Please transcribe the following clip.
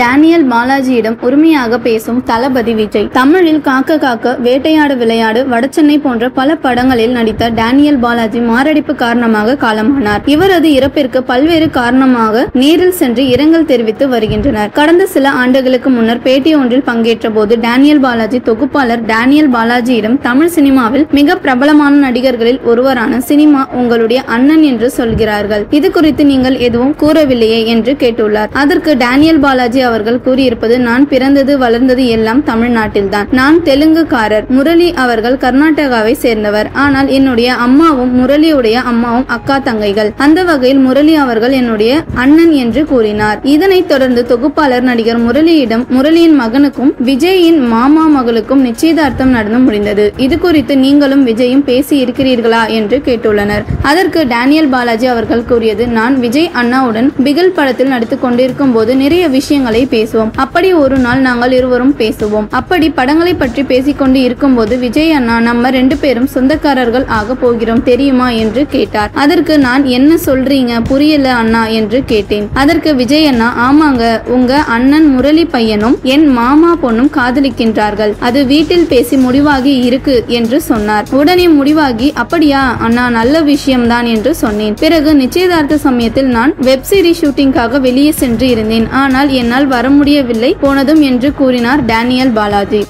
Daniel பாலாஜியிடம் உரிமையாக பேசும் தளபதி விஜய். தமிழில் காக்க காக்க, வேட்டையாடு விளையாடு, வடசென்னை போன்ற பல படங்களில் நடித்த டேனியல் பாலாஜி மாரடைப்பு காரணமாக காலமானார். இவரது இறப்பிற்கு பல்வேறு காரணமாக நேரில் சென்று இரங்கல் தெரிவித்து வருகின்றனர். கடந்த சில ஆண்டுகளுக்கு முன்னர் பேட்டி ஒன்றில் பங்கேற்ற போது டேனியல் பாலாஜி தொகுப்பாளர் டேனியல் பாலாஜியிடம் தமிழ் சினிமாவில் மிக பிரபலமான நடிகர்களில் ஒருவரான சினிமா உங்களுடைய அண்ணன் என்று சொல்கிறார்கள், இது குறித்து நீங்கள் எதுவும் கூறவில்லையே என்று கேட்டுள்ளார். அதற்கு டேனியல் பாலாஜி அவர்கள் கூறியிருப்பது, நான் பிறந்தது வளர்ந்தது எல்லாம் தமிழ்நாட்டில்தான். நான் தெலுங்குக்காரர். முரளி அவர்கள் கர்நாடகாவை சேர்ந்தவர். ஆனால் என்னுடைய அம்மாவும் முரளியுடைய அம்மாவும் அக்கா தங்கைகள். அந்த வகையில் முரளி அவர்கள் என்னுடைய அண்ணன் என்று கூறினார். இதனைத் தொடர்ந்து தொகுப்பாளர் நடிகர் முரளியிடம் முரளியின் மகனுக்கும் விஜயின் மாமா மகளுக்கும் நிச்சயதார்த்தம் நடந்து முடிந்தது. இது குறித்து நீங்களும் விஜயும் பேசி இருக்கிறீர்களா என்று கேட்டுள்ளனர். அதற்கு டேனியல் பாலாஜி அவர்கள் கூறியது, நான் விஜய் அண்ணாவுடன் பிகில் படத்தில் நடித்துக் கொண்டிருக்கும் போது நிறைய விஷயங்களை பேசுவோம். அப்படி ஒரு நாள் நாங்கள் இருவரும் பேசுவோம். அப்படி படங்களை பற்றி பேசிக்கொண்டு இருக்கும் போது விஜய் அண்ணா, நம்ம 2 பேரும் சொந்தக்காரர்கள் ஆக போகிறோம் தெரியுமா என்று கேட்டார். அதற்கு நான் என்ன சொல்றீங்க புரியல அண்ணா என்று கேட்டேன். அதற்கு விஜய் அண்ணா, ஆமாங்க, உங்க அண்ணன் முரளி பையனும் என் மாமா பொண்ணும் காதலிக்கின்றார்கள். அது வீட்டில் பேசி முடிவாகி இருக்கு என்று சொன்னார். உடனே முடிவாகி, அப்படியா அண்ணா, நல்ல விஷயம்தான் என்று சொன்னேன். பிறகு நிச்சயதார்த்த சமயத்தில் நான் வெப் சீரிஸ் ஷூட்டிங்காக வெளியே சென்று இருந்தேன். ஆனால் என்னால் வர முடியவில்லை போனதும் என்று கூறினார் டேனியல் பாலாஜி.